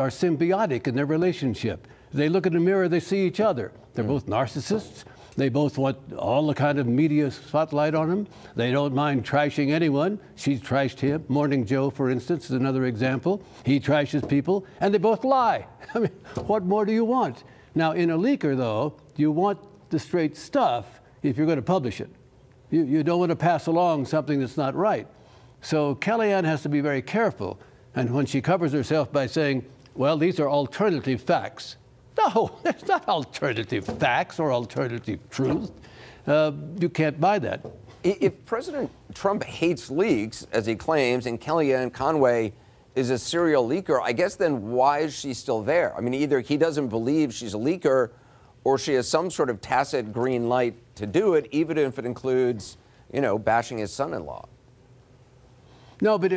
are symbiotic in their relationship. They look in the mirror, they see each other. They're both narcissists. They both want all the kind of media spotlight on them. They don't mind trashing anyone. She's trashed him. Morning Joe, for instance, is another example. He trashes people, and they both lie. I mean, what more do you want? Now, in a leaker, though, you want the straight stuff if you're going to publish it. You don't want to pass along something that's not right. So Kellyanne has to be very careful. And when she covers herself by saying, well, these are alternative facts. No, it's not alternative facts or alternative truth. You can't buy that. If President Trump hates leaks, as he claims, and Kellyanne Conway is a serial leaker, I guess then why is she still there? I mean, either he doesn't believe she's a leaker or she has some sort of tacit green light to do it, even if it includes, you know, bashing his son-in-law. No, but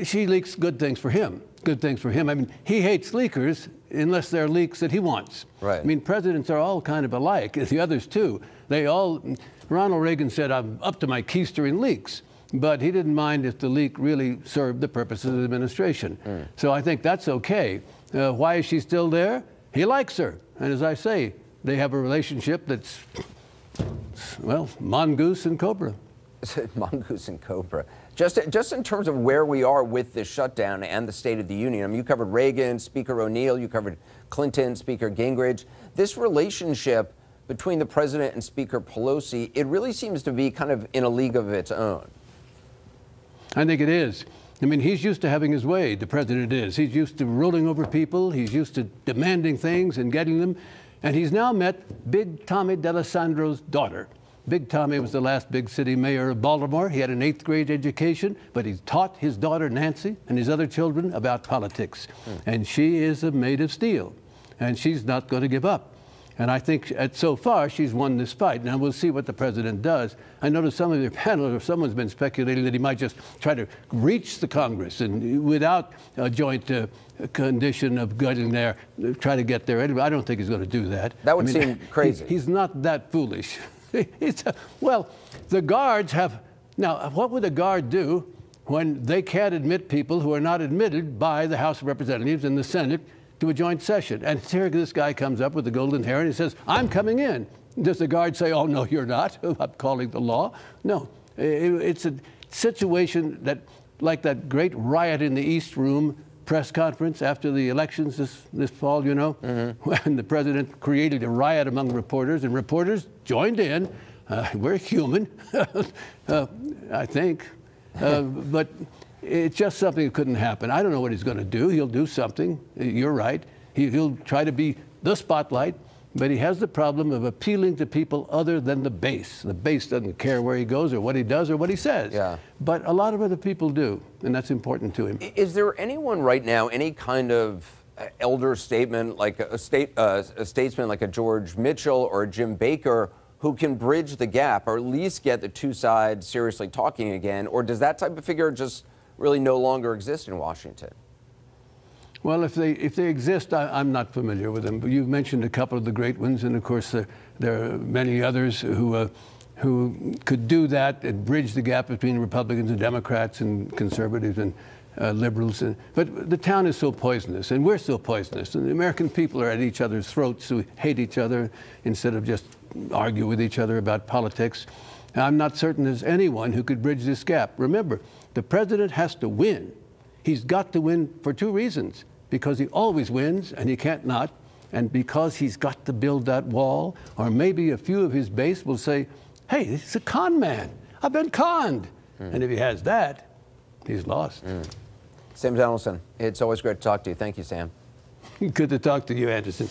she leaks good things for him. Good things for him. I mean, he hates leakers unless they're leaks that he wants. Right. I mean, presidents are all kind of alike. The others, too. Ronald Reagan said, I'm up to my keister in leaks. But he didn't mind if the leak really served the purposes of the administration. So I think that's okay. Why is she still there? He likes her. And as I say, they have a relationship that's, well, mongoose and cobra. Mongoose and cobra. Just in terms of where we are with this shutdown and the State of the Union, I mean, you covered Reagan, Speaker O'Neill, you covered Clinton, Speaker Gingrich. This relationship between the president and Speaker Pelosi, it really seems to be kind of in a league of its own. I think it is. I mean, he's used to having his way, the president is. He's used to ruling over people. He's used to demanding things and getting them. And he's now met Big Tommy D'Alessandro's daughter. Big Tommy was the last big city mayor of Baltimore. He had an 8th grade education, but he taught his daughter Nancy and his other children about politics. And she is a maid of steel, and she's not going to give up. And I think so far she's won this fight. Now we'll see what the president does. I noticed some of your panel or someone's been speculating that he might just try to reach the Congress and without a joint condition of getting there, try to get there. Anyway, I don't think he's going to do that. That would seem crazy. He's not that foolish. Well, the guards have, now what would a guard do when they can't admit people who are not admitted by the House of Representatives and the Senate to a joint session? And here this guy comes up with the golden hair and he says, I'm coming in. Does the guard say, oh, no, you're not? I'm calling the law. No, it's a situation that, like that great riot in the East Room press conference after the elections this fall, you know, when the president created a riot among reporters and reporters joined in. We're human, I think. But it's just something that couldn't happen. I don't know what he's going to do. He'll do something. You're right. He'll try to be the spotlight, but he has the problem of appealing to people other than the base. The base doesn't care where he goes or what he does or what he says. Yeah. But a lot of other people do, and that's important to him. Is there anyone right now, any kind of elder statement, like a statesman like a George Mitchell or a Jim Baker, who can bridge the gap or at least get the two sides seriously talking again? Or does that type of figure just really no longer exist in Washington? Well, if they exist, I'm not familiar with them. But you've mentioned a couple of the great ones, and of course there are many others who could do that and bridge the gap between Republicans and Democrats and conservatives and liberals. But the town is so poisonous, and we're so poisonous, and the American people are at each other's throats who hate each other instead of just argue with each other about politics. And I'm not certain there's anyone who could bridge this gap. Remember, the president has to win. He's got to win for two reasons. Because he always wins, and he can't not, and because he's got to build that wall, or maybe a few of his base will say, hey, this is a con man. I've been conned. And if he has that, he's lost. Sam Donaldson, it's always great to talk to you. Thank you, Sam. Good to talk to you, Anderson.